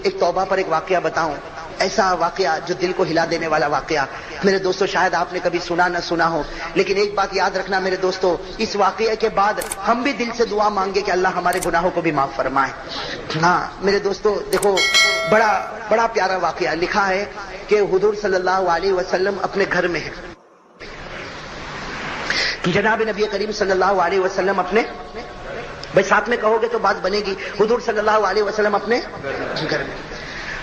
ایک توبہ پر ایک واقعہ بتاؤں، ایسا واقعہ جو دل کو ہلا دینے والا واقعہ. میرے دوستو شاید آپ نے کبھی سنا نہ سنا ہو، لیکن ایک بات یاد رکھنا میرے دوستو، اس واقعے کے بعد ہم بھی دل سے دعا مانگے کہ اللہ ہمارے گناہوں کو بھی معاف فرمائے. ہاں میرے دوستو دیکھو، بڑا پیارا واقعہ لکھا ہے کہ حضور صلی اللہ علیہ وسلم اپنے گھر میں ہیں. جناب نبی کریم صلی اللہ علیہ وسلم اپنے، بھائی ساتھ میں کہو گے تو بات بنے گی، حضور صلی اللہ علیہ وسلم اپنے گھر میں.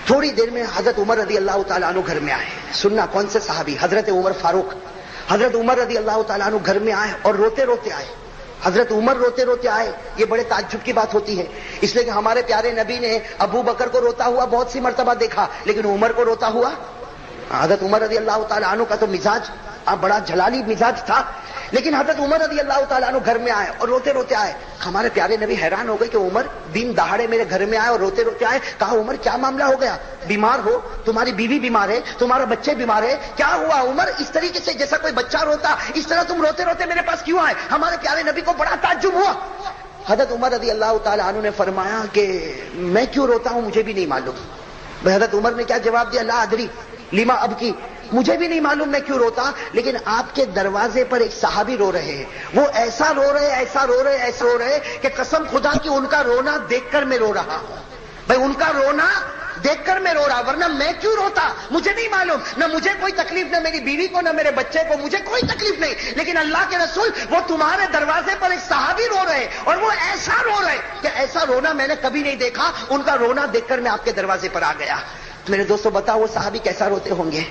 تھوڑی دیر میں حضرت عمر رضی اللہ تعالیٰ عنہ گھر میں آئے. سننا کون سے صحابی؟ حضرت عمر فاروق. حضرت عمر رضی اللہ تعالیٰ عنہ گھر میں آئے اور روتے روتے آئے. حضرت عمر روتے روتے آئے. یہ بڑے تعجب کی بات ہوتی ہے، اس لیے کہ ہمارے پیارے نبی نے ابو بکر کو روتا ہوا بہت سی مرتبہ دیکھا، لیکن عمر کو روتا ہوا. حضرت عمر رضی اللہ تعالیٰ عنہ کا تو مزاج بڑا جلالی مزاج تھا، لیکن حضرت عمر رضی اللہ تعالیٰ عنہ گھر میں آئے اور روتے روتے آئے. ہمارے پیارے نبی حیران ہو گئے کہ عمر دن دہاڑے میرے گھر میں آئے اور روتے روتے آئے. کہا عمر کیا معاملہ ہو گیا؟ بیمار ہو؟ تمہاری بیوی بیمار ہے؟ تمہارا بچے بیمار ہے؟ کیا ہوا عمر؟ اس طریقے سے جیسا کوئی بچہ روتا اس طرح تم روتے روتے میرے پاس کیوں آئے؟ ہمارے پیارے نبی کو بڑا تعجب ہوا. حضرت عمر رضی اللہ تعالیٰ عنہ نے فرمایا کہ میں کیوں روتا ہوں مجھے بھی نہیں معلوم. حضرت عمر نے کیا جواب دیا؟ لا ادری لما اب کی، مجھے بھی نہیں معلوم میں کیوں روتا، لیکن آپ کے دروازے پر ایک صحابی رو رہے ہیں. وہ ایسا رو رہے ایسا رو رہے ایسا رو رہے کہ قسم خدا کی ان کا رونا دیکھ کر میں رو رہا ہوں. بھائی ان کا رونا دیکھ کر میں رو رہا، ورنہ میں کیوں روتا مجھے نہیں معلوم. نہ مجھے کوئی تکلیف، نہ میری بیوی کو، نہ میرے بچے کو، مجھے کوئی تکلیف نہیں، لیکن اللہ کے رسول وہ تمہارے دروازے پر ایک صحابی رو رہے اور وہ ایسا رو رہے کہ ایسا رونا میں نے کبھی نہیں دیکھا. ان کا رونا دیکھ کر میں آپ کے دروازے پر آ گیا. میرے دوستو بتاؤ وہ صحابی کیسا روتے ہوں گے؟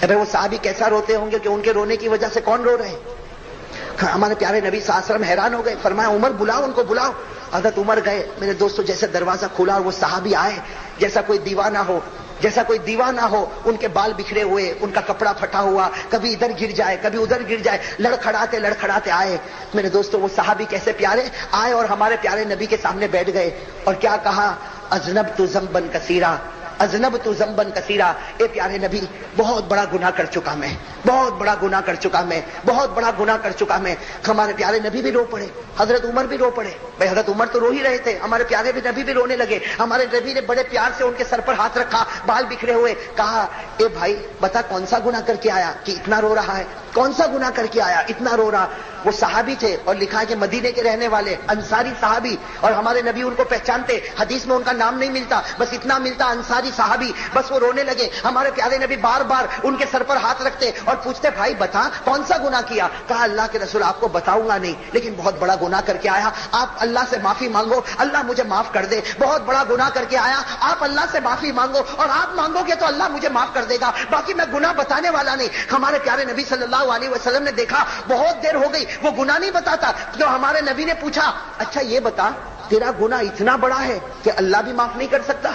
ابھی وہ صحابی کیسا روتے ہوں گے کہ ان کے رونے کی وجہ سے کون رو رہے ہیں؟ ہمارے پیارے نبی صلی اللہ علیہ وسلم حیران ہو گئے. فرمایا عمر بلاؤ ان کو، بلاؤ. حضرت عمر گئے. میرے دوستو جیسے دروازہ کھلا اور وہ صحابی آئے جیسا کوئی دیوانہ ہو، جیسا کوئی دیوانہ ہو. ان کے بال بکھرے ہوئے، ان کا کپڑا پھٹا ہوا، کبھی ادھر گر جائے کبھی ادھر گر جائے، لڑکھڑاتے آئے. میرے دوستو وہ صحابی کیسے پیارے آئے اور ہمارے پیارے نبی کے سامنے بیٹھ گئے اور کیا کہا؟ اذنبت ذنبا کثیرا، اذنبت ذنبا کثیرا. اے پیارے نبی بہت بڑا گناہ کر چکا میں، بہت بڑا گناہ کر چکا میں، بہت بڑا گناہ کر چکا میں. ہمارے پیارے نبی بھی رو پڑے، حضرت عمر بھی رو پڑے. بھائی حضرت عمر تو رو ہی رہے تھے، ہمارے پیارے نبی بھی رونے لگے. ہمارے نبی نے بڑے پیار سے ان کے سر پر ہاتھ رکھا، بال بکھرے ہوئے. کہا اے بھائی بتا کون سا گناہ کر کے آیا کہ اتنا رو رہا ہے؟ کون سا گناہ کر کے آیا اتنا رو رہا؟ وہ صحابی تھے اور لکھا ہے کہ مدینے کے رہنے والے انصاری صحابی، اور ہمارے نبی ان کو پہچانتے. حدیث میں ان کا نام نہیں ملتا، بس اتنا ملتا انصاری صحابی. بس وہ رونے لگے. ہمارے پیارے نبی بار بار ان کے سر پر ہاتھ رکھتے اور پوچھتے بھائی بتا کون سا گناہ کیا؟ کہا اللہ کے رسول آپ کو بتاؤں گا نہیں، لیکن بہت بڑا گناہ کر کے آیا. آپ اللہ سے معافی مانگو، اللہ مجھے معاف کر دے. بہت بڑا گناہ کر کے آیا، آپ اللہ سے معافی مانگو اور آپ مانگو گے تو اللہ مجھے معاف کر دے گا. باقی میں گناہ بتانے والا نہیں. ہمارے پیارے نبی صلی اللہ علیہ وسلم نے دیکھا بہت دیر ہو گئی وہ گناہ نہیں بتاتا، تو ہمارے نبی نے پوچھا اچھا یہ بتا تیرا گناہ اتنا بڑا ہے کہ اللہ بھی معاف نہیں کر سکتا؟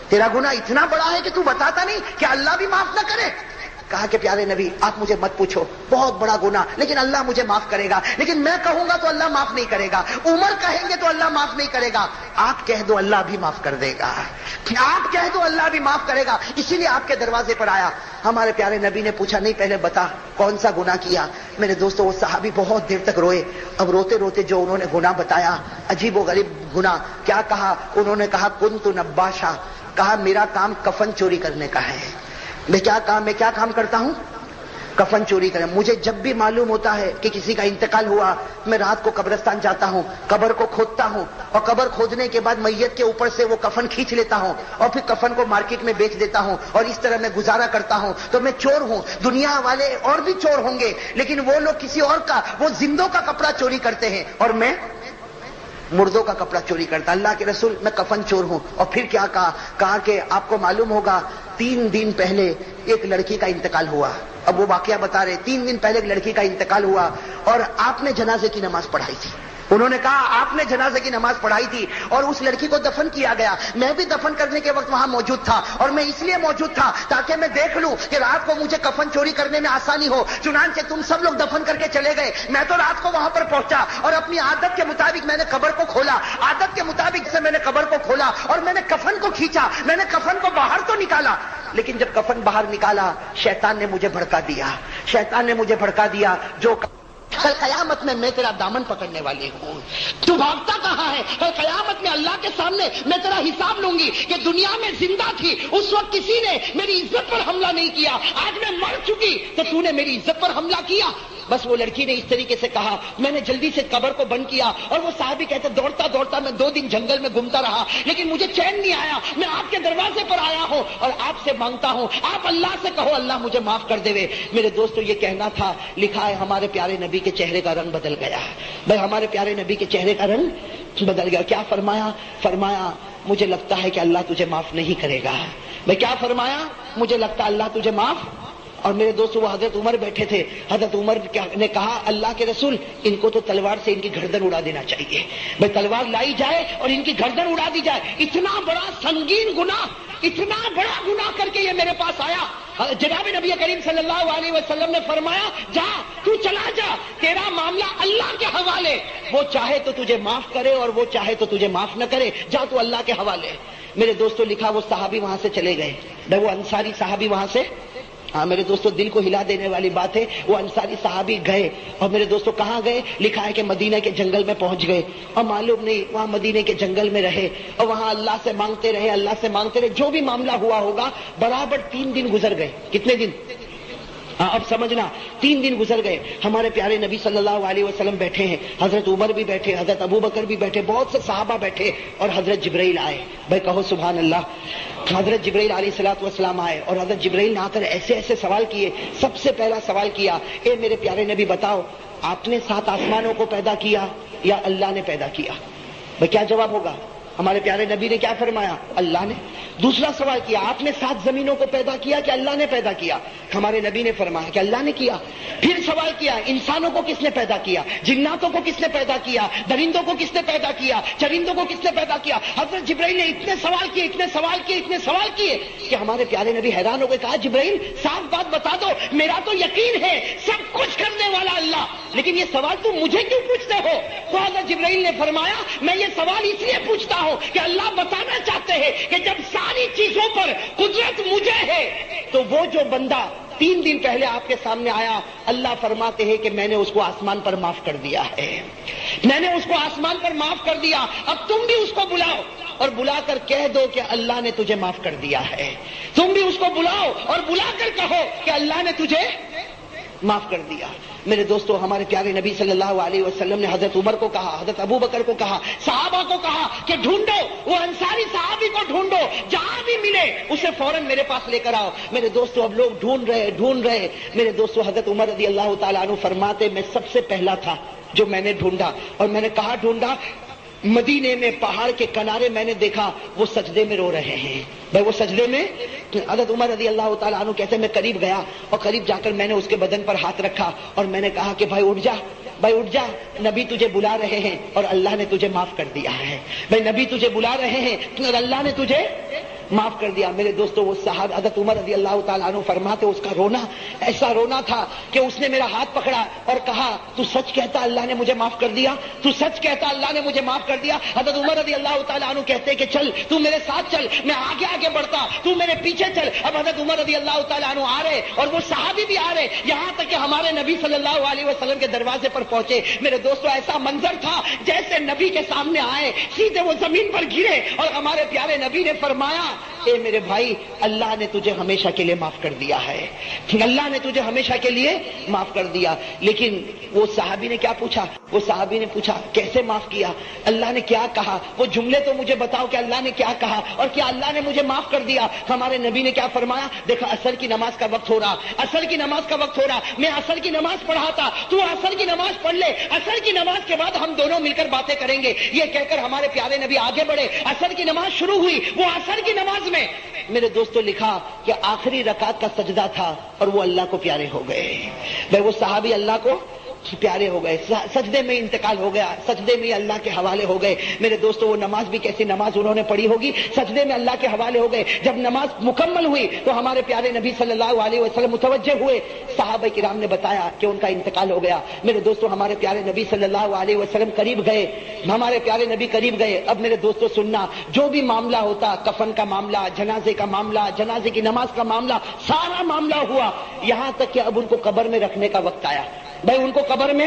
تیرا گناہ اتنا بڑا ہے کہ تو بتاتا نہیں کہ اللہ بھی معاف نہ کرے؟ کہا کہ پیارے نبی آپ مجھے مت پوچھو، بہت بڑا گناہ لیکن اللہ مجھے معاف کرے گا، لیکن میں کہوں گا تو اللہ معاف نہیں کرے گا، عمر کہیں گے تو اللہ معاف نہیں کرے گا، آپ کہہ دو اللہ بھی معاف کر دے گا، آپ کہہ دو اللہ بھی معاف کرے گا. اسی لیے آپ کے دروازے پر آیا. ہمارے پیارے نبی نے پوچھا نہیں پہلے بتا کون سا گناہ کیا؟ میرے دوستو وہ صحابی بہت دیر تک روئے. اب روتے روتے جو انہوں نے گناہ بتایا عجیب و غریب گناہ. کیا کہا انہوں نے؟ کہا کنت نباشا، کہا میرا کام کفن چوری کرنے کا ہے. میں کیا کام کرتا ہوں؟ کفن چوری کریں. مجھے جب بھی معلوم ہوتا ہے کہ کسی کا انتقال ہوا میں رات کو قبرستان جاتا ہوں، قبر کو کھودتا ہوں اور قبر کھودنے کے بعد میت کے اوپر سے وہ کفن کھینچ لیتا ہوں اور پھر کفن کو مارکیٹ میں بیچ دیتا ہوں اور اس طرح میں گزارا کرتا ہوں. تو میں چور ہوں. دنیا والے اور بھی چور ہوں گے لیکن وہ لوگ کسی اور کا، وہ زندوں کا کپڑا چوری کرتے ہیں اور میں مردوں کا کپڑا چوری کرتا. اللہ کے رسول میں کفن چور ہوں. اور پھر کیا کہا کہ آپ کو معلوم ہوگا 3 دن پہلے ایک لڑکی کا انتقال ہوا. اب وہ واقعہ بتا رہے 3 دن پہلے ایک لڑکی کا انتقال ہوا اور آپ نے جنازے کی نماز پڑھائی تھی. انہوں نے کہا آپ نے جنازے کی نماز پڑھائی تھی اور اس لڑکی کو دفن کیا گیا. میں بھی دفن کرنے کے وقت وہاں موجود تھا اور میں اس لیے موجود تھا تاکہ میں دیکھ لوں کہ رات کو مجھے کفن چوری کرنے میں آسانی ہو. چنانچہ تم سب لوگ دفن کر کے چلے گئے، میں تو رات کو وہاں پر پہنچا اور اپنی عادت کے مطابق میں نے قبر کو کھولا. عادت کے مطابق سے میں نے قبر کو کھولا اور میں نے کفن کو کھینچا. میں نے کفن کو باہر تو نکالا لیکن جب کفن باہر نکالا شیطان نے مجھے بھڑکا دیا. شیطان نے مجھے بھڑکا دیا. جو کل قیامت میں میں تیرا دامن پکڑنے والی ہوں. تو بھاگتا کہاں ہے؟ کل قیامت میں اللہ کے سامنے میں تیرا حساب لوں گی کہ دنیا میں زندہ تھی اس وقت کسی نے میری عزت پر حملہ نہیں کیا, آج میں مر چکی تو نے میری عزت پر حملہ کیا. بس وہ لڑکی نے اس طریقے سے کہا. میں نے جلدی سے قبر کو بند کیا اور وہ صحابی کہتے دوڑتا دوڑتا میں 2 دن جنگل میں گھومتا رہا لیکن مجھے چین نہیں آیا. میں آپ کے دروازے پر آیا ہوں اور آپ سے مانگتا ہوں, آپ اللہ سے کہو اللہ مجھے معاف کر دے. میرے دوستو یہ کہنا تھا. لکھا ہے ہمارے پیارے نبی کے چہرے کا رنگ بدل گیا. بھائی ہمارے پیارے نبی کے چہرے کا رنگ بدل گیا. کیا فرمایا؟ فرمایا مجھے لگتا ہے کہ اللہ تجھے معاف نہیں کرے گا. بھائی کیا فرمایا؟ مجھے لگتا ہے اللہ تجھے معاف. اور میرے دوستو وہ حضرت عمر بیٹھے تھے. حضرت عمر نے کہا اللہ کے رسول ان کو تو تلوار سے ان کی گردن اڑا دینا چاہیے. بھائی تلوار لائی جائے اور ان کی گردن اڑا دی جائے. اتنا بڑا سنگین گناہ, اتنا بڑا گناہ کر کے یہ میرے پاس آیا. جناب نبی کریم صلی اللہ علیہ وسلم نے فرمایا جا تو چلا جا, تیرا معاملہ اللہ کے حوالے. وہ چاہے تو تجھے معاف کرے اور وہ چاہے تو تجھے معاف نہ کرے, جا تو اللہ کے حوالے. میرے دوستو لکھا وہ صحابی وہاں سے چلے گئے. وہ انصاری صحابی وہاں سے, ہاں میرے دوستو دل کو ہلا دینے والی بات ہے, وہ انصاری صحابی گئے. اور میرے دوستو کہاں گئے؟ لکھا ہے کہ مدینہ کے جنگل میں پہنچ گئے. اور معلوم نہیں وہاں مدینہ کے جنگل میں رہے اور وہاں اللہ سے مانگتے رہے, اللہ سے مانگتے رہے. جو بھی معاملہ ہوا ہوگا برابر 3 دن گزر گئے. کتنے دن؟ اب سمجھنا 3 دن گزر گئے. ہمارے پیارے نبی صلی اللہ علیہ وسلم بیٹھے ہیں, حضرت عمر بھی بیٹھے, حضرت ابو بکر بھی بیٹھے, بہت سے صحابہ بیٹھے اور حضرت جبرائیل آئے. بھائی کہو سبحان اللہ. حضرت جبرائیل علیہ الصلوۃ والسلام آئے اور حضرت جبرائیل نے آ کر ایسے ایسے سوال کیے. سب سے پہلا سوال کیا, اے میرے پیارے نبی بتاؤ آپ نے 7 آسمانوں کو پیدا کیا یا اللہ نے پیدا کیا؟ بھائی کیا جواب ہوگا؟ ہمارے پیارے نبی نے کیا فرمایا؟ اللہ نے. دوسرا سوال کیا, آپ نے 7 زمینوں کو پیدا کیا کہ اللہ نے پیدا کیا؟ ہمارے نبی نے فرمایا کہ اللہ نے کیا. پھر سوال کیا, انسانوں کو کس نے پیدا کیا, جناتوں کو کس نے پیدا کیا, درندوں کو کس نے پیدا کیا, چرندوں کو کس نے پیدا کیا؟ حضرت جبرائیل نے اتنے سوال کیے, اتنے سوال کیے, اتنے سوال کیے کہ ہمارے پیارے نبی حیران ہو گئے. کہا جبرائیل صاف بات بتا دو, میرا تو یقین ہے سب کچھ کرنے والا اللہ, لیکن یہ سوال تم مجھے کیوں پوچھتے ہو؟ تو حضرت جبرائیل نے فرمایا میں یہ سوال اس لیے پوچھتا ہوں کہ اللہ بتانا چاہتے ہیں کہ جب ساری چیزوں پر قدرت مجھے ہے تو وہ جو بندہ 3 دن پہلے آپ کے سامنے آیا, اللہ فرماتے ہیں کہ میں نے اس کو آسمان پر معاف کر دیا ہے, میں نے اس کو آسمان پر معاف کر دیا. اب تم بھی اس کو بلاؤ اور بلا کر کہہ دو کہ اللہ نے تجھے معاف کر دیا ہے. تم بھی اس کو بلاؤ اور بلا کر کہو کہ اللہ نے تجھے معاف کر دیا. میرے دوستو ہمارے پیارے نبی صلی اللہ علیہ وسلم نے حضرت عمر کو کہا, حضرت ابو بکر کو کہا, صحابہ کو کہا کہ ڈھونڈو وہ انصاری صحابی کو, ڈھونڈو جہاں بھی ملے اسے فوراً میرے پاس لے کر آؤ. میرے دوستو اب لوگ ڈھونڈ رہے. میرے دوستو حضرت عمر رضی اللہ تعالیٰ عنہ فرماتے میں سب سے پہلا تھا جو میں نے ڈھونڈا. اور میں نے کہا ڈھونڈا؟ مدینے میں پہاڑ کے کنارے میں نے دیکھا وہ سجدے میں رو رہے ہیں. بھائی وہ سجدے میں, حضرت عمر رضی اللہ تعالیٰ عنہ کہتے ہیں میں قریب گیا اور قریب جا کر میں نے اس کے بدن پر ہاتھ رکھا اور میں نے کہا کہ بھائی اٹھ جا, بھائی اٹھ جا, نبی تجھے بلا رہے ہیں اور اللہ نے تجھے معاف کر دیا ہے. بھائی نبی تجھے بلا رہے ہیں اور اللہ نے تجھے معاف کر دیا. میرے دوستو وہ صاحب حضرت عمر رضی اللہ تعالیٰ عنہ فرماتے اس کا رونا ایسا رونا تھا کہ اس نے میرا ہاتھ پکڑا اور کہا تو سچ کہتا اللہ نے مجھے معاف کر دیا, تو سچ کہتا اللہ نے مجھے معاف کر دیا. حضرت عمر رضی اللہ تعالیٰ عنہ کہتے کہ چل تو میرے ساتھ چل, میں آگے آگے بڑھتا, تو میرے پیچھے چل. اب حضرت عمر رضی اللہ تعالیٰ عنہ آ رہے اور وہ صحابی بھی آ رہے, یہاں تک کہ ہمارے نبی صلی اللہ علیہ وسلم کے دروازے پر پہنچے. میرے دوستو ایسا منظر تھا جیسے نبی کے سامنے آئے سیدھے وہ زمین پر گرے اور ہمارے پیارے نبی نے فرمایا اے میرے بھائی اللہ نے تجھے ہمیشہ کے لیے معاف کر دیا ہے, اللہ نے تجھے ہمیشہ کے لیے معاف کر دیا. لیکن وہ صحابی نے کیا پوچھا؟ وہ صحابی نے پوچھا کیسے معاف کیا, اللہ نے کیا کہا, وہ جملے تو مجھے بتاؤ کہ اللہ نے کیا کہا اور کیا اللہ نے مجھے معاف کر دیا. ہمارے نبی نے کیا فرمایا؟ دیکھا عصر کی نماز کا وقت ہو رہا, عصر کی نماز کا وقت ہو رہا, میں عصر کی نماز پڑھاتا, تو عصر کی نماز پڑھ لے, عصر کی نماز کے بعد ہم دونوں مل کر باتیں کریں گے. یہ کہہ کر ہمارے پیارے نبی آگے بڑھے, عصر کی نماز شروع ہوئی. وہ عصر کی نماز میں میرے دوستوں لکھا کہ آخری رکعت کا سجدہ تھا اور وہ اللہ کو پیارے ہو گئے. بھائی وہ صحابی اللہ کو پیارے ہو گئے, سجدے میں انتقال ہو گیا, سجدے میں اللہ کے حوالے ہو گئے. میرے دوستو وہ نماز بھی کیسی نماز انہوں نے پڑھی ہوگی, سجدے میں اللہ کے حوالے ہو گئے. جب نماز مکمل ہوئی تو ہمارے پیارے نبی صلی اللہ علیہ وسلم متوجہ ہوئے, صحابہ کرام نے بتایا کہ ان کا انتقال ہو گیا. میرے دوستو ہمارے پیارے نبی صلی اللہ علیہ وسلم قریب گئے, ہمارے پیارے نبی قریب گئے. اب میرے دوستو سننا, جو بھی معاملہ ہوتا, کفن کا معاملہ, جنازے کا معاملہ, جنازے کی نماز کا معاملہ, سارا معاملہ ہوا, یہاں تک کہ اب ان کو قبر میں رکھنے کا وقت آیا. بھائی ان کو قبر میں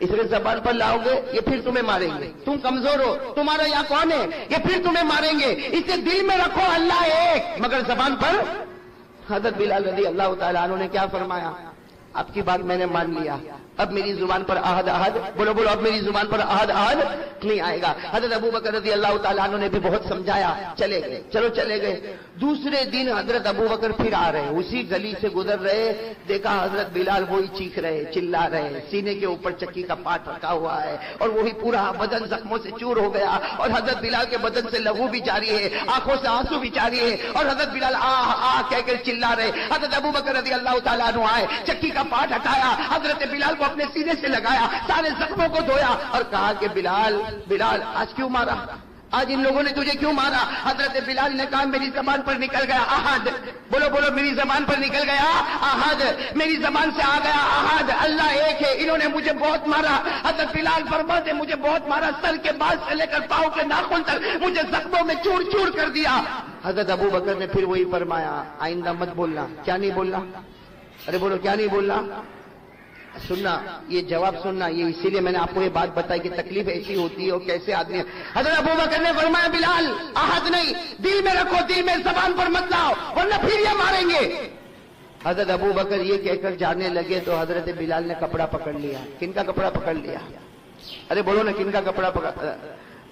اسے زبان پر لاؤ گے یہ پھر تمہیں ماریں گے. تم کمزور ہو, تمہارا یہاں کون ہے, یہ پھر تمہیں ماریں گے. اسے دل میں رکھو اللہ ایک, مگر زبان پر. حضرت بلال رضی اللہ تعالیٰ عنہ نے کیا فرمایا, آپ کی بات میں نے مان لیا, اب میری زبان پر احد احد, بولو بولو, اب میری زبان پر احد احد نہیں آئے گا. حضرت ابو بکر رضی اللہ تعالیٰ عنہ نے بھی بہت سمجھایا, چلے گئے, چلو چلے گئے. دوسرے دن حضرت ابو بکر پھر آ رہے, اسی گلی سے گزر رہے, دیکھا حضرت بلال وہی چیخ رہے, چلا رہے, سینے کے اوپر چکی کا پاٹ رکھا ہوا ہے اور وہی پورا بدن زخموں سے چور ہو گیا, اور حضرت بلال کے بدن سے لہو بھی جاری ہے, آنکھوں سے آنسو بھی جاری ہے, اور حضرت بلال آ کہہ کر چلا رہے. حضرت ابو بکر رضی اللہ تعالیٰ عنہ آئے, چکی کا پاٹ ہٹایا, حضرت بلال کو اپنے سینے سے لگایا, سارے زخموں کو دھویا اور کہا کہ بلال بلال آج کیوں مارا, آج ان لوگوں نے تجھے کیوں مارا. حضرت بلال نے کہا میری زبان پر نکل گیا احد, بولو بولو, میری زبان پر نکل گیا احد, میری زبان سے آ گیا احد, اللہ ایک ہے, انہوں نے مجھے بہت مارا. حضرت بلال فرماتے مجھے بہت مارا, سر کے بال سے لے کر پاؤں کے ناخن تک مجھے زخموں میں چور چور کر دیا. حضرت ابو بکر نے پھر وہی فرمایا, آئندہ مت بولنا. کیا نہیں بولنا, ارے بولو کیا نہیں بولنا. سننا, یہ جواب سننا, یہ اسی لیے میں نے آپ کو یہ بات بتائی کہ تکلیف ایسی ہوتی ہے اور کیسے آدمی. حضرت ابو بکر نے فرمایا بلال احد نہیں, دل میں رکھو, دل میں, زبان پر مت لاؤ ورنہ پھر یہ ماریں گے. حضرت ابو بکر یہ کہہ کر جانے لگے تو حضرت بلال نے کپڑا پکڑ لیا. کن کا کپڑا پکڑ لیا, ارے بولو نا, کن کا کپڑا پکڑ.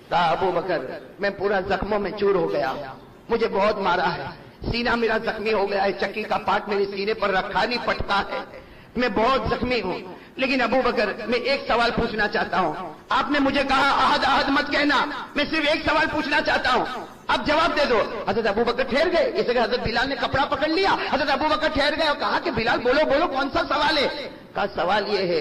کہا ابو بکر میں پورا زخموں میں چور ہو گیا, مجھے بہت مارا ہے, سینہ میرا زخمی ہو گیا ہے, چکی کا پاٹ میرے سینے پر رکھا نہیں پٹتا ہے, میں بہت زخمی ہوں. لیکن ابو بکر میں ایک سوال پوچھنا چاہتا ہوں, آپ نے مجھے کہا احد احد مت کہنا, میں صرف ایک سوال پوچھنا چاہتا ہوں, اب جواب دے دو. حضرت ابو بکر ٹھہر گئے, اس لیے حضرت بلال نے کپڑا پکڑ لیا. حضرت ابو بکر ٹھہر گئے اور کہا کہ بلال بولو بولو, کون سا سوال ہے. کہا سوال یہ ہے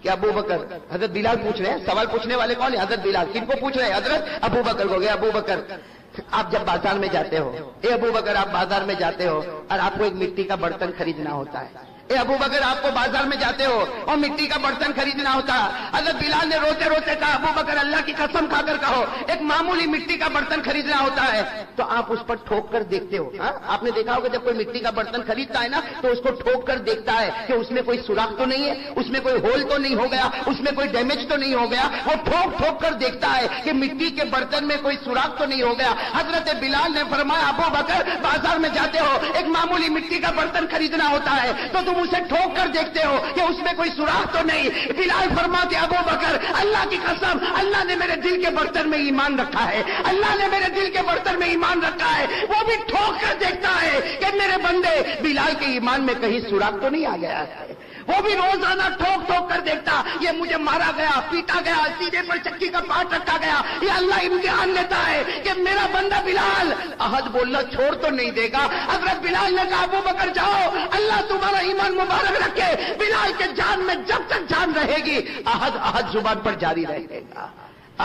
کہ ابو بکر, حضرت بلال پوچھ رہے ہیں, سوال پوچھنے والے کون ہیں, حضرت بلال. کن کو پوچھ رہے ہیں, حضرت ابو بکر کو. گیا ابو بکر, آپ جب بازار میں جاتے ہو, اے ابو بکر آپ بازار میں جاتے ہو اور آپ کو ایک مٹی کا برتن خریدنا ہوتا ہے, اے ابو بکر آپ کو بازار میں جاتے ہو اور مٹی کا برتن خریدنا ہوتا ہے. حضرت بلال نے روتے روتے کہا ابو بکر اللہ کی قسم کھا کر کہو, ایک معمولی مٹی کا برتن خریدنا ہوتا ہے تو آپ اس پر ٹھوک کر دیکھتے ہو. آپ نے دیکھا ہوگا جب کوئی مٹی کا برتن خریدتا ہے نا تو اس کو ٹھوک کر دیکھتا ہے کہ اس میں کوئی سوراخ تو نہیں ہے, اس میں کوئی ہول تو نہیں ہو گیا, اس میں کوئی ڈیمیج تو نہیں ہو گیا. وہ ٹھوک ٹھوک کر دیکھتا ہے کہ مٹی کے برتن میں کوئی سوراخ تو نہیں ہو گیا. حضرت بلال نے فرمایا ابو بکر بازار میں جاتے ہو, ایک معمولی مٹی کا برتن خریدنا ہوتا ہے تو تم اسے ٹھوک کر دیکھتے ہو کہ اس میں کوئی سوراخ تو نہیں. بلال فرماتے ابو بکر اللہ کی قسم, اللہ نے میرے دل کے برتن میں ایمان رکھا ہے, اللہ نے میرے دل کے برتن میں ایمان رکھا ہے, وہ بھی ٹھوک کر دیکھتا ہے کہ میرے بندے بلال کے ایمان میں کہیں سوراخ تو نہیں آ گیا ہے. وہ بھی روزانہ ٹھوک ٹھوک کر دیکھتا, یہ مجھے مارا گیا, پیٹا گیا, سینے پر چکی کا پاٹ رکھا گیا, یہ اللہ امتحان لیتا ہے کہ میرا بندہ بلال احد بولنا چھوڑ تو نہیں دے گا. حضرت بلال نے کہا ابو بکر جاؤ, اللہ تمہارا ایمان مبارک رکھے, بلال کے جان میں جب تک جان رہے گی احد احد زبان پر جاری رہے گا,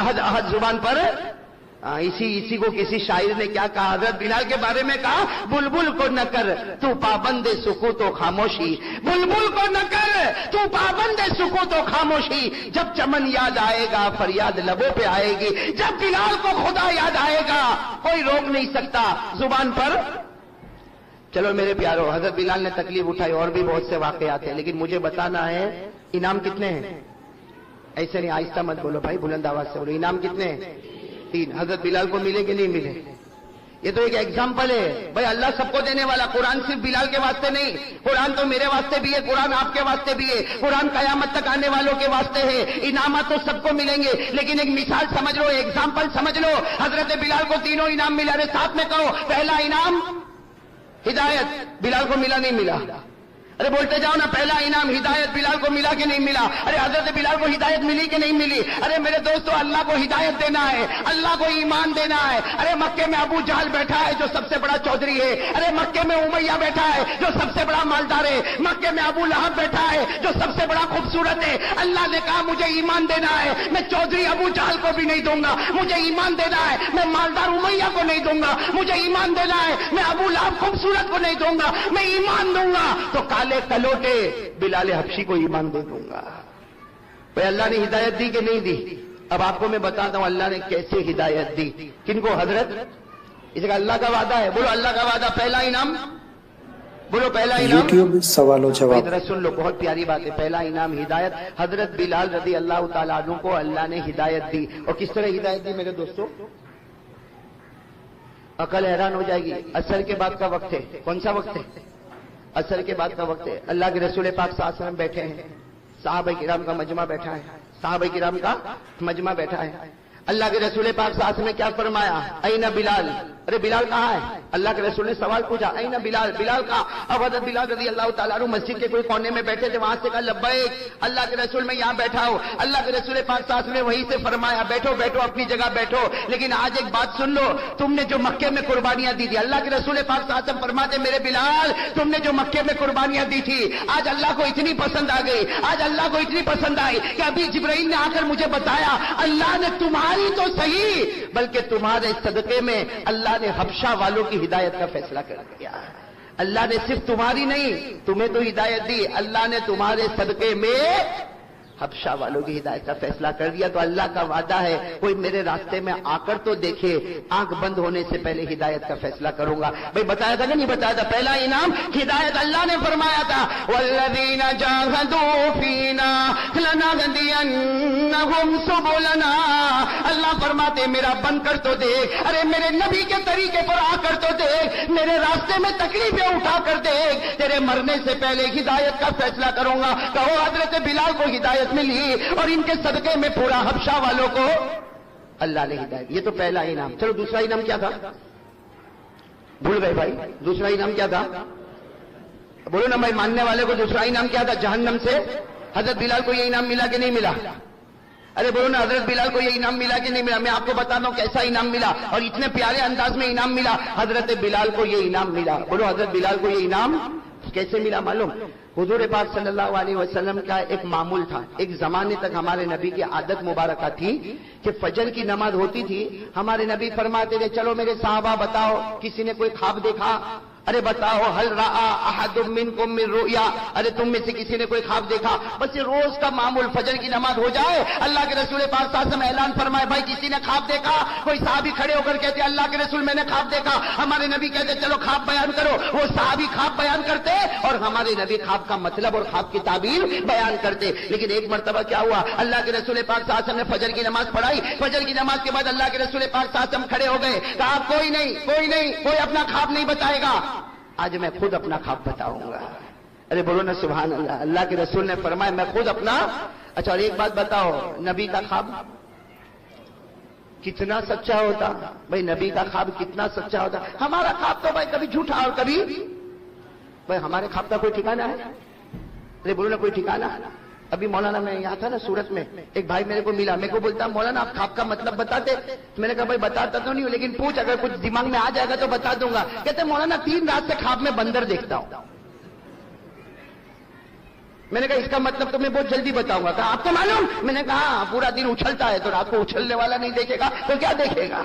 احد احد زبان پر. اسی کو کسی شاعر نے کیا کہا, حضرت بلال کے بارے میں کہا بلبل کو نہ کر تو پابند سکوت و خاموشی, بلبل کو نہ کر تو پابند سکوت و خاموشی, جب چمن یاد آئے گا فریاد لبوں پہ آئے گی, جب بلال کو خدا یاد آئے گا کوئی روک نہیں سکتا زبان پر. چلو میرے پیارو, حضرت بلال نے تکلیف اٹھائی, اور بھی بہت سے واقعات ہیں, لیکن مجھے بتانا ہے انعام کتنے ہیں. ایسے نہیں, آہستہ مت بولو بھائی, بلند آواز سے بولو. انعام کتنے ہیں؟ 3. حضرت بلال کو ملے کہ نہیں ملے؟ یہ تو ایک ایگزامپل ہے بھائی, اللہ سب کو دینے والا. قرآن صرف بلال کے واسطے نہیں, قرآن تو میرے واسطے بھی ہے, قرآن آپ کے واسطے بھی ہے, قرآن قیامت تک آنے والوں کے واسطے ہے. انعامات تو سب کو ملیں گے, لیکن ایک مثال سمجھ لو, ایگزامپل سمجھ لو. حضرت بلال کو تینوں انعام ملا. ارے ساتھ میں کہو, پہلا انعام ہدایت, بلال کو ملا نہیں ملا؟ ارے بولتے جاؤ نا, پہلا انعام ہدایت, بلال کو ملا کہ نہیں ملا؟ ارے حضرت بلال کو ہدایت ملی کہ نہیں ملی؟ ارے میرے دوستو, اللہ کو ہدایت دینا ہے, اللہ کو ایمان دینا ہے. ارے مکے میں ابو جہل بیٹھا ہے جو سب سے بڑا چودھری ہے, ارے مکے میں امیہ بیٹھا ہے جو سب سے بڑا مالدار ہے, مکے میں ابو لہب بیٹھا ہے جو سب سے بڑا خوبصورت ہے. اللہ نے کہا مجھے ایمان دینا ہے, میں چودھری ابو جہل کو بھی نہیں دوں گا. مجھے ایمان دینا ہے, میں مالدار امیہ کو نہیں دوں گا. مجھے ایمان دینا ہے, میں ابو لہب خوبصورت کو نہیں دوں گا. میں ایمان دوں گا تو کالے کلوٹے بلال حبشی کو ایمان دے دوں گا. بھائی اللہ نے ہدایت دی کہ نہیں دی؟ اب آپ کو میں بتاتا ہوں اللہ نے کیسے ہدایت دی. کن کو؟ حضرت. اس کا اللہ کا وعدہ ہے, بولو اللہ کا وعدہ. پہلا انعام بولو پہلا انعام یوٹیوب سوال و جواب. ذرا سن لو، بہت پیاری بات ہے. پہلا انعام ہدایت. حضرت بلال رضی اللہ تعالیٰ عنہ کو اللہ نے ہدایت دی. اور کس طرح ہدایت دی میرے دوستوں؟ عقل حیران ہو جائے گی. عصر کے بعد کا وقت ہے. کون سا وقت ہے؟ عصر کے بعد کا وقت ہے. اللہ کے رسول پاک صلی اللہ علیہ وسلم بیٹھے ہیں، صحابہ کرام کا مجمع بیٹھا ہے، صحابہ کرام کا مجمع بیٹھا ہے. اللہ کے رسول پاک صلی اللہ علیہ وسلم نے کیا فرمایا؟ اینا بلال. ارے بلال کہاں ہے؟ اللہ کے رسول نے سوال پوچھا، اینا بلال، بلال کہاں؟ اب حضرت بلال رضی اللہ تعالیٰ عنہ مسجد کے کوئی کونے میں بیٹھے تھے، وہاں سے کہا لبیک اللہ کے رسول میں یہاں بیٹھا ہوں. اللہ کے رسول پاک صلی اللہ علیہ وسلم نے وہیں سے فرمایا بیٹھو بیٹھو اپنی جگہ بیٹھو. لیکن آج ایک بات سن لو، تم نے جو مکے میں قربانیاں دی تھی، اللہ کے رسول پاک صلی اللہ علیہ وسلم فرماتے میرے بلال تم نے جو مکے میں قربانیاں دی تھی آج اللہ کو اتنی پسند آ گئی، آج اللہ کو اتنی پسند آئی کہ ابھی جبرائیل نے آ کر مجھے بتایا اللہ نے تمہاری تو صحیح بلکہ تمہارے صدقے میں اللہ نے حبشہ والوں کی ہدایت کا فیصلہ کر دیا. اللہ نے صرف تمہاری نہیں، تمہیں تو ہدایت دی، اللہ نے تمہارے صدقے میں حبشہ والوں کی ہدایت کا فیصلہ کر دیا. تو اللہ کا وعدہ ہے کوئی میرے راستے میں آ کر تو دیکھے، آنکھ بند ہونے سے پہلے ہدایت کا فیصلہ کروں گا. بھائی بتایا تھا کہ نہیں بتایا تھا؟ پہلا انعام ہدایت. اللہ نے فرمایا تھا والذین جاہدوا فینا لنہدینہم سبلنا. اللہ فرماتے میرا بن کر تو دیکھ، ارے میرے نبی کے طریقے پر آ کر تو دیکھ، میرے راستے میں تکلیفیں اٹھا کر دیکھ، تیرے مرنے سے پہلے ہدایت کا فیصلہ کروں گا. کہو حضرت بلال کو ہدایت ملی اور ان کے صدقے میں پورا حبشہ والوں کو اللہ نے ہدایت. یہ تو پہلا انعام. چلو دوسرا انعام کیا تھا؟ بھول گئے بھائی؟ دوسرا انعام کیا تھا؟ بولو نا بھائی، ماننے والے کو دوسرا انعام کیا تھا؟ جہنم سے حضرت بلال کو یہ انعام ملا کہ نہیں ملا؟ ارے بولو نا، حضرت بلال کو یہ انعام ملا کہ نہیں ملا؟ میں آپ کو بتا دوں کیسا انعام ملا اور اتنے پیارے انداز میں انعام ملا. حضرت بلال کو یہ انعام ملا. بولو حضرت بلال کو یہ انعام کیسے ملا معلوم؟ حضور پاک صلی اللہ علیہ وسلم کا ایک معمول تھا. ایک زمانے تک ہمارے نبی کی عادت مبارکہ تھی کہ فجر کی نماز ہوتی تھی، ہمارے نبی فرماتے تھے چلو میرے صحابہ بتاؤ کسی نے کوئی خواب دیکھا؟ ارے بتاؤ حل رأى احد منکم من رؤیا، ارے تم میں سے کسی نے کوئی خواب دیکھا؟ بس یہ روز کا معمول فجر کی نماز ہو جائے اللہ کے رسول پاک صلی اللہ علیہ وسلم اعلان فرمائے بھائی کسی نے خواب دیکھا؟ کوئی صحابی کھڑے ہو کر کہتے اللہ کے رسول میں نے خواب دیکھا. ہمارے نبی کہتے چلو خواب بیان کرو. وہ صحابی خواب بیان کرتے اور ہمارے نبی خواب کا مطلب اور خواب کی تعبیر بیان کرتے. لیکن ایک مرتبہ کیا ہوا، اللہ کے رسول پاک صلی اللہ علیہ وسلم نے فجر کی نماز پڑھائی. فجر کی نماز کے بعد اللہ کے رسول پاک صلی اللہ علیہ وسلم کھڑے ہو گئے، کہا کوئی نہیں کوئی اپنا خواب نہیں بتائے گا، آج میں خود اپنا خواب بتاؤں گا. ارے بولو نا سبحان اللہ. اللہ کے رسول نے فرمایا میں خود اپنا. اچھا اور ایک بات بتاؤ، نبی کا خواب کتنا سچا ہوتا؟ بھائی نبی کا خواب کتنا سچا ہوتا؟ ہمارا خواب تو بھائی کبھی جھوٹا اور کبھی، بھائی ہمارے خواب کا کوئی ٹھکانا ہے؟ ارے بولو نا کوئی ٹھکانا. ابھی مولانا میں یہاں تھا نا سورت میں، ایک بھائی میرے کو ملا، میرے کو بولتا مولانا آپ خواب کا مطلب بتاتے. میں نے کہا بھائی بتاتا تو نہیں ہوں لیکن پوچھ، اگر کچھ دماغ میں آ جائے گا تو بتا دوں گا. کہتے مولانا 3 رات سے خواب میں بندر دیکھتا ہوں. میں نے کہا اس کا مطلب تو میں بہت جلدی بتاؤں گا. کہا آپ کو معلوم؟ میں نے کہا پورا دن اچھلتا ہے تو رات کو اچھلنے والا نہیں دیکھے گا تو کیا دیکھے گا؟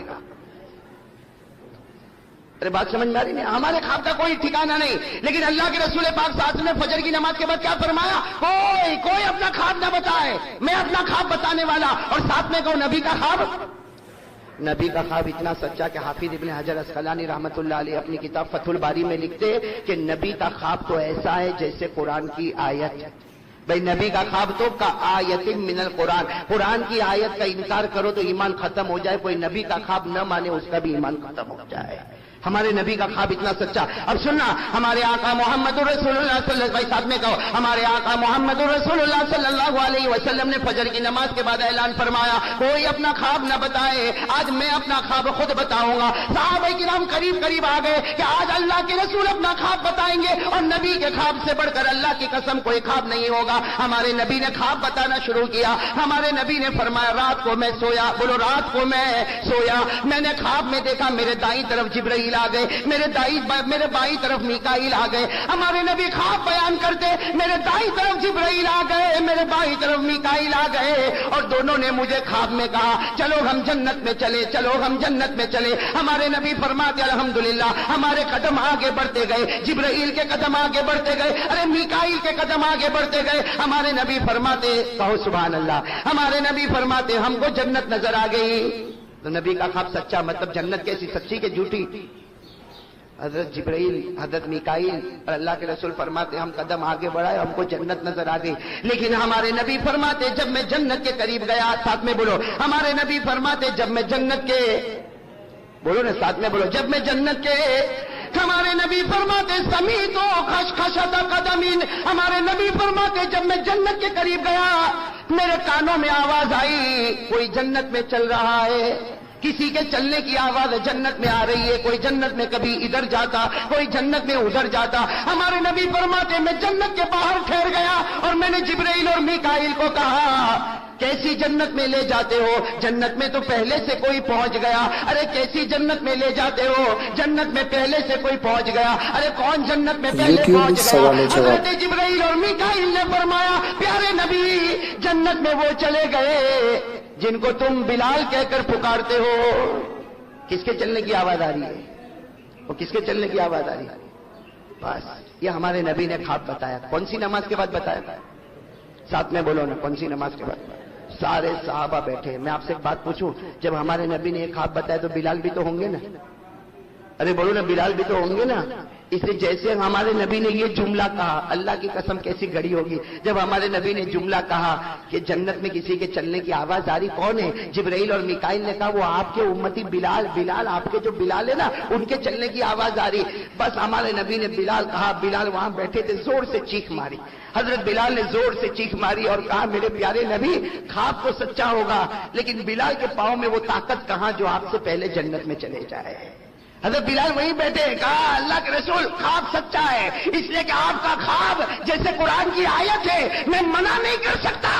ارے بات سمجھ میں آ رہی نہیں؟ ہمارے خواب کا کوئی ٹھکانا نہیں. لیکن اللہ کے رسول پاک صلی اللہ علیہ وسلم نے فجر کی نماز کے بعد کیا فرمایا؟ کوئی اپنا خواب نہ بتائے، میں اپنا خواب بتانے والا. اور ساتھ میں کہو نبی کا خواب. نبی کا خواب اتنا سچا کہ حافظ ابن حجر اسقلانی رحمۃ اللہ علیہ اپنی کتاب فتح الباری میں لکھتے کہ نبی کا خواب تو ایسا ہے جیسے قرآن کی آیت. بھائی نبی کا خواب تو کا آیت من القرآن، قرآن کی آیت کا انکار کرو تو ایمان ختم ہو جائے، کوئی نبی کا خواب نہ مانے اس کا بھی ایمان ختم ہو جائے. ہمارے نبی کا خواب اتنا سچا. اب سننا، ہمارے آقا محمد رسول اللہ صلی اللہ علیہ وسلم، بھائی ساتھ میں کہو، ہمارے آقا محمد رسول اللہ صلی اللہ علیہ وسلم نے فجر کی نماز کے بعد اعلان فرمایا کوئی اپنا خواب نہ بتائے، آج میں اپنا خواب خود بتاؤں گا. صحابہ کرام قریب آ گئے کہ آج اللہ کے رسول اپنا خواب بتائیں گے اور نبی کے خواب سے بڑھ کر اللہ کی قسم کوئی خواب نہیں ہوگا. ہمارے نبی نے خواب بتانا شروع کیا. ہمارے نبی نے فرمایا رات کو میں سویا، بولو رات کو میں سویا، میں نے خواب میں دیکھا میرے دائیں طرف جبرائیل آ گئے، میرے بائیں طرف میکائیل آ گئے. ہمارے نبی خواب بیان کرتے میرے دائیں طرف جبرائیل آ گئے، میرے بائیں طرف میکائیل آ گئے اور دونوں نے مجھے خواب میں کہا چلو ہم جنت میں چلے، چلو ہم جنت میں چلے. ہمارے نبی فرماتے الحمدللہ ہمارے قدم آگے بڑھتے گئے، جبرائیل کے قدم آگے بڑھتے گئے، ارے میکائیل کے قدم آگے بڑھتے گئے. ہمارے نبی فرماتے کہو سبحان اللہ، ہمارے نبی فرماتے ہم کو جنت نظر آ گئی. تو نبی کا خواب سچا مطلب جنت کیسی سچی کہ جھوٹی؟ حضرت جبرائیل، حضرت میکائیل اور اللہ کے رسول فرماتے ہم قدم آگے بڑھائے ہم کو جنت نظر آ گئی، لیکن ہمارے نبی فرماتے جب میں جنت کے قریب گیا، ساتھ میں بولو، ہمارے نبی فرماتے جب میں جنت کے، بولو نا ساتھ میں بولو، جب میں جنت کے، ہمارے نبی فرماتے سمیت و خشخشۃ قدمین، ہمارے نبی فرماتے جب میں جنت کے قریب گیا میرے کانوں میں آواز آئی کوئی جنت میں چل رہا ہے، کسی کے چلنے کی آواز جنت میں آ رہی ہے، کوئی جنت میں کبھی ادھر جاتا کوئی جنت میں ادھر جاتا۔ ہمارے نبی فرماتے میں جنت کے باہر ٹھہر گیا اور میں نے جبرائیل اور میکائیل کو کہا کیسی جنت میں لے جاتے ہو؟ جنت میں تو پہلے سے کوئی پہنچ گیا۔ ارے کیسی جنت میں لے جاتے ہو؟ جنت میں پہلے سے کوئی پہنچ گیا۔ ارے کون جنت میں پہلے پہنچ گیا؟ حضرت جبرائیل اور میکائیل نے فرمایا پیارے نبی جنت میں وہ چلے گئے جن کو تم بلال کہہ کر پکارتے ہو۔ کس کے چلنے کی آواز آ رہی ہے؟ وہ کس کے چلنے کی آواز آ رہی ہے؟ بس یہ ہمارے نبی نے خواب بتایا۔ کون سی نماز کے بعد بتایا تھا؟ ساتھ میں بولو نا، کون سی نماز کے بعد؟ سارے صحابہ بیٹھے۔ میں آپ سے ایک بات پوچھوں، جب ہمارے نبی نے ایک خواب بتایا تو بلال بھی تو ہوں گے نا؟ ارے بولو نا، بلال بھی تو ہوں گے نا؟ اس لیے جیسے ہمارے نبی نے یہ جملہ کہا، اللہ کی قسم کیسی گھڑی ہوگی جب ہمارے نبی نے جملہ کہا کہ جنت میں کسی کے چلنے کی آواز آ رہی، کون ہے؟ جبرائیل اور میکائیل نے کہا وہ آپ کے امتی بلال، بلال آپ کے جو بلال ہے نا ان کے چلنے کی آواز آ رہی۔ بس ہمارے نبی نے بلال کہا، بلال وہاں بیٹھے تھے، زور سے چیخ ماری۔ حضرت بلال نے زور سے چیخ ماری اور کہا میرے پیارے نبی خواب تو سچا ہوگا لیکن بلال کے پاؤں میں وہ طاقت کہاں جو آپ سے پہلے جنت میں چلے جائے۔ حضرت بلال وہیں بیٹھے، کہا اللہ کے رسول خواب سچا ہے، اس لیے کہ آپ کا خواب جیسے قرآن کی آیت ہے میں منع نہیں کر سکتا،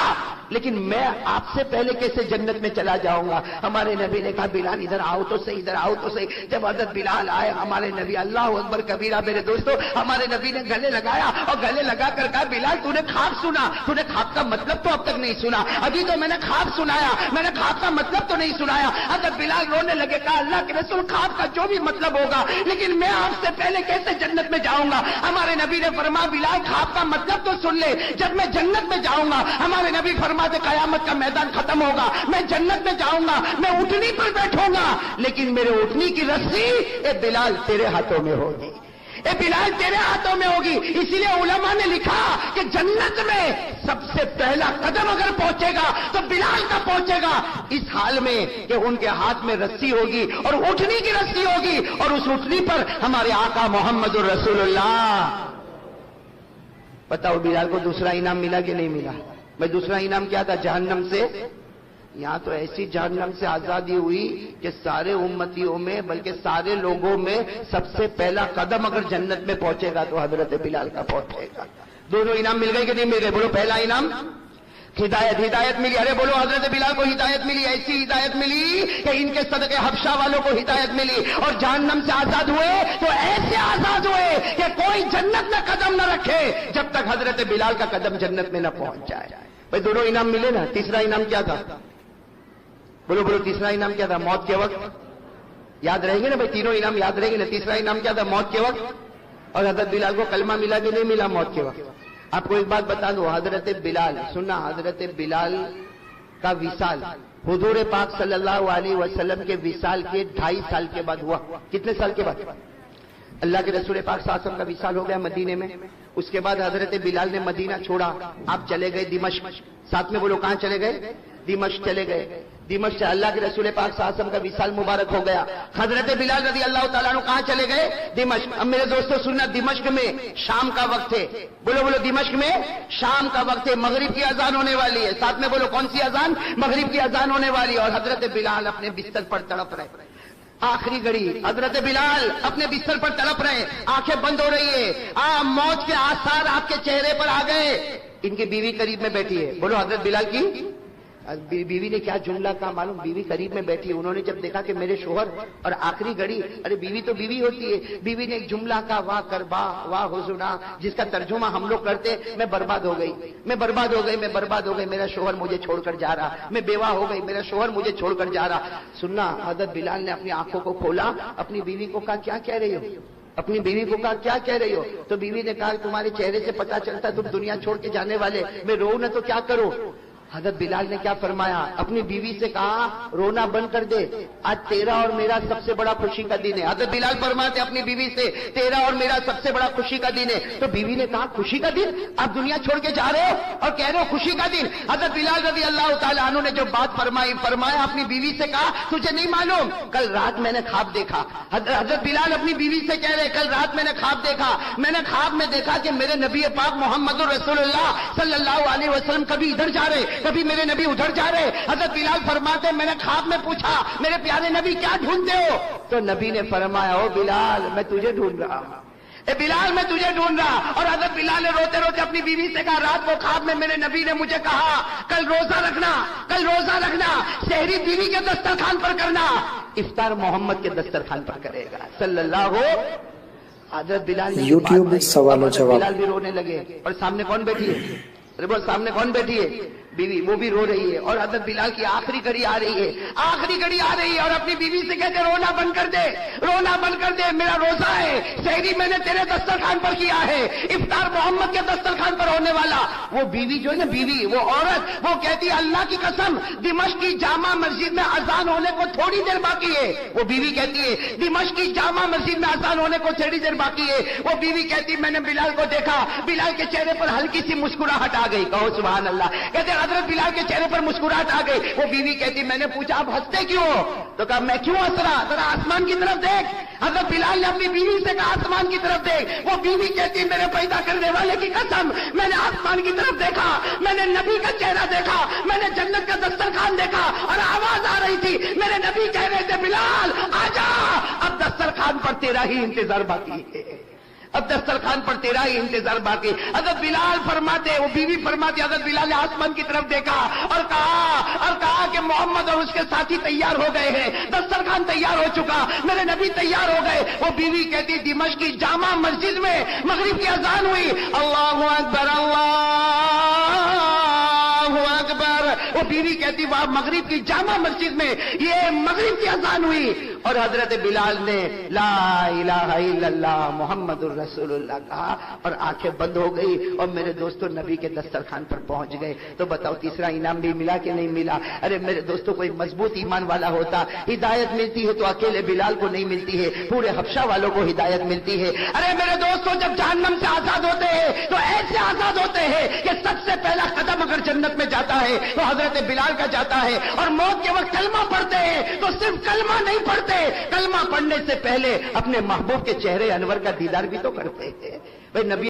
لیکن میں آپ سے پہلے کیسے جنت میں چلا جاؤں گا؟ ہمارے نبی نے کہا بلال ادھر آؤ تو صحیح، ادھر آؤ تو صحیح۔ جب حضرت بلال آئے ہمارے نبی، اللہ اکبر کبیرہ میرے دوستو، ہمارے نبی نے گلے لگایا اور گلے لگا کر کہا بلال تو نے خواب سنا، تو نے خواب کا مطلب تو اب تک نہیں سنا، ابھی تو میں نے خواب سنایا، میں نے خواب کا مطلب تو نہیں سنایا۔ حضرت بلال رونے لگے، کہا اللہ کے رسول خواب کا جو بھی مطلب ہوگا لیکن میں آپ سے پہلے کیسے جنت میں جاؤں گا؟ ہمارے نبی نے فرمایا بلال خواب کا مطلب تو سن لے، جب میں جنت میں جاؤں گا ہمارے نبی فرماتے قیامت کا میدان ختم ہوگا، میں جنت میں جاؤں گا، میں اٹھنی پر بیٹھوں گا لیکن میرے اٹھنی کی رسی اے بلال تیرے ہاتھوں میں ہوگی، اے بلال تیرے ہاتھوں میں ہوگی۔ اسی لیے علماء نے لکھا کہ جنت میں سب سے پہلا قدم اگر پہنچے گا تو بلال کا پہنچے گا، اس حال میں کہ ان کے ہاتھ میں رسی ہوگی اور اٹھنی کی رسی ہوگی اور اس اٹھنی پر ہمارے آقا محمد الرسول اللہ۔ بتاؤ بلال کو دوسرا انعام ملا کہ نہیں ملا؟ میں دوسرا انعام کیا تھا؟ جہنم سے، یہاں تو ایسی جہنم سے آزادی ہوئی کہ سارے امتیوں میں بلکہ سارے لوگوں میں سب سے پہلا قدم اگر جنت میں پہنچے گا تو حضرت بلال کا پہنچے گا۔ دونوں انعام مل گئے کہ نہیں مل گئے؟ بولو پہلا انعام ہدایت، ہدایت ملی۔ ارے بولو حضرت بلال کو ہدایت ملی، ایسی ہدایت ملی کہ ان کے صدقے حبشہ والوں کو ہدایت ملی اور جہنم سے آزاد ہوئے تو ایسے آزاد ہوئے کہ کوئی جنت میں قدم نہ رکھے جب تک حضرت بلال کا قدم جنت میں نہ پہنچ جائے۔ بھائی دونوں انعام ملے نا؟ تیسرا انعام کیا تھا؟ بولو بولو تیسرا انعام کیا تھا؟ موت کے وقت یاد رہیں گے نا بھائی؟ تینوں انعام یاد رہیں گے نا؟ تیسرا انعام کیا تھا؟ موت کے وقت۔ اور حضرت بلال کو کلمہ ملا کہ نہیں ملا موت کے وقت؟ آپ کو ایک بات بتا دوں، حضرت بلال سننا، حضرت بلال کا وصال حضور پاک صلی اللہ علیہ وسلم کے وصال کے 2.5 سال کے بعد ہوا۔ کتنے سال کے بعد؟ اللہ کے رسول پاک صلی اللہ علیہ وسلم کا وصال ہو گیا مدینے میں، اس کے بعد حضرت بلال نے مدینہ چھوڑا، آپ چلے گئے دمشق۔ ساتھ میں بولو کہاں چلے گئے؟ دمشق چلے گئے۔ دمشق سے اللہ کے رسول پاک صلی اللہ علیہ وسلم کا وصال مبارک ہو گیا۔ حضرت بلال رضی اللہ تعالیٰ عنہ کہاں چلے گئے؟ دمشق۔ اب میرے دوستو سننا، دمشق میں شام کا وقت ہے، بولو بولو دمشق میں شام کا وقت ہے، مغرب کی اذان ہونے والی ہے۔ ساتھ میں بولو کون سی اذان؟ مغرب کی اذان ہونے والی ہے اور حضرت بلال اپنے بستر پر تڑپ رہے، آخری گھڑی حضرت بلال اپنے بستر پر تڑپ رہے، آنکھیں بند ہو رہی ہے، موت کے آثار آپ کے چہرے پر آ گئے۔ ان کی بیوی قریب میں بیٹھی ہے، بولو حضرت بلال کی بیوی نے کیا جملہ کہا معلوم؟ بیوی قریب میں بیٹھی ہے، انہوں نے جب دیکھا کہ میرے شوہر اور آخری گھڑی، ارے بیوی تو بیوی ہوتی ہے، بیوی نے ایک جملہ کہا، واہ کربا واہ حزنا، جس کا ترجمہ ہم لوگ کرتے میں برباد ہو گئی، میں برباد ہو گئی، میں برباد ہو گئی، میرا شوہر مجھے چھوڑ کر جا رہا، میں بیوہ ہو گئی، میرا شوہر مجھے چھوڑ کر جا رہا۔ سننا، حضرت بلال نے اپنی آنکھوں کو کھولا، اپنی بیوی کو کہا کیا کہہ رہی ہو؟ اپنی بیوی کو کہا کیا کہہ رہی ہو؟ تو بیوی نے کہا تمہارے چہرے سے پتا چلتا تم دنیا چھوڑ کے جانے والے، میں رو نہ تو کیا کروں؟ حضرت بلال نے کیا فرمایا؟ اپنی بیوی سے کہا رونا بند کر دے، آج تیرا اور میرا سب سے بڑا خوشی کا دن ہے۔ حضرت بلال فرماتے اپنی بیوی سے تیرا اور میرا سب سے بڑا خوشی کا دن ہے۔ تو بیوی نے کہا خوشی کا دن؟ آپ دنیا چھوڑ کے جا رہے ہو اور کہہ رہے ہو خوشی کا دن؟ حضرت بلال رضی اللہ تعالیٰ عنہ نے جو بات فرمایا اپنی بیوی سے کہا تجھے نہیں معلوم کل رات میں نے خواب دیکھا۔ حضرت بلال اپنی بیوی سے کہہ رہے کل رات میں نے خواب دیکھا، میں نے خواب میں دیکھا کہ میرے نبی پاک محمد رسول اللہ صلی اللہ علیہ وسلم کبھی ادھر جا رہے کبھی میرے نبی ادھر جا رہے۔ حضرت بلال فرماتے میں نے خواب میں پوچھا میرے پیارے نبی کیا ڈھونڈتے ہو؟ تو نبی نے فرمایا او بلال میں تجھے ڈھونڈ رہا ہوں، اے بلال میں تجھے ڈھونڈ رہا۔ اور حضرت بلال نے روتے روتے اپنی بیوی سے کہا رات کو خواب میں میرے نبی نے مجھے کہا کل روزہ رکھنا، کل روزہ رکھنا، سحری بیوی کے دسترخوان پر کرنا، افطار محمد کے دسترخوان پر کرے گا صلی اللہ ہو۔ حضرت بلال نے یوٹیوب میں سوال و جواب۔ بلال بھی رونے لگے اور سامنے کون بیٹھی ہے؟ ارے بول سامنے کون بیٹھی ہے؟ بیوی، وہ بھی رو رہی ہے۔ اور حضرت بلال کی آخری گھڑی آ رہی ہے، آخری گھڑی آ رہی ہے اور اپنی بیوی سے کہتے رونا بند کر دے، رونا بند کر دے، میرا روزہ ہے، سحری میں نے تیرے دسترخوان پر کیا ہے، افطار محمد کے دسترخوان پر ہونے والا۔ وہ بیوی جو ہے نا بیوی، وہ عورت، وہ کہتی ہے اللہ کی قسم دمشق کی جامع مسجد میں اذان ہونے کو تھوڑی دیر باقی ہے۔ وہ بیوی کہتی ہے دمشق کی جامع مسجد میں اذان ہونے کو تھوڑی دیر باقی ہے۔ وہ بیوی کہتی میں نے بلال کو دیکھا، بلال کے چہرے پر ہلکی سی مسکراہٹ آ گئی، کہو سبحان اللہ۔ کہتے حضرت بلال کے چہرے پر مسکراہٹ آ گئی۔ وہ بیوی کہتی میں نے پوچھا آپ ہنستے کیوں ہو؟ تو کہا میں کیوں ہنس رہا، ذرا آسمان کی طرف دیکھ۔ حضرت بلال نے اپنی بیوی سے کہا آسمان کی طرف دیکھ۔ وہ بیوی کہتی میرے پیدا کرنے والے کی قسم میں نے آسمان کی طرف دیکھا، میں نے نبی کا چہرہ دیکھا، میں نے جنت کا دسترخوان دیکھا اور آواز آ رہی تھی، میرے نبی کہہ رہے تھے بلال آجا، اب دسترخوان پر تیرا ہی انتظار باقی ہے، اب دسترخوان پر تیرا ہی انتظار باقی۔ حضرت بلال فرماتے، وہ بیوی فرماتی حضرت بلال نے آسمان کی طرف دیکھا اور کہا کہ محمد اور اس کے ساتھی تیار ہو گئے ہیں، دسترخوان تیار ہو چکا، میرے نبی تیار ہو گئے۔ وہ بیوی کہتی دمشق کی جامع مسجد میں مغرب کی اذان ہوئی، اللہ اکبر اللہ اکبر۔ وہ بیوی کہتی وہاں مغرب کی جامع مسجد میں یہ مغرب کی اذان ہوئی اور حضرت بلال نے لا الہ الا اللہ محمد الرسول اللہ کہا اور آنکھیں بند ہو گئی اور میرے دوستوں نبی کے دسترخوان پر پہنچ گئے۔ تو بتاؤ تیسرا انعام بھی ملا کہ نہیں ملا؟ ارے میرے دوستوں کوئی مضبوط ایمان والا ہوتا، ہدایت ملتی ہے تو اکیلے بلال کو نہیں ملتی ہے، پورے حبشہ والوں کو ہدایت ملتی ہے۔ ارے میرے دوستوں جب جہنم سے آزاد ہوتے ہیں تو ایسے آزاد ہوتے ہیں کہ سب سے پہلا قدم اگر جنت میں جاتا ہے تو حضرت بلال کا جاتا ہے، اور موت کے وقت کلمہ پڑھتے ہیں تو صرف کلمہ نہیں پڑھتے، کلمہ پڑھنے سے پہلے اپنے محبوب کے چہرے انور کا دیدار بھی تو کرتے ہیں۔ بھائی نبی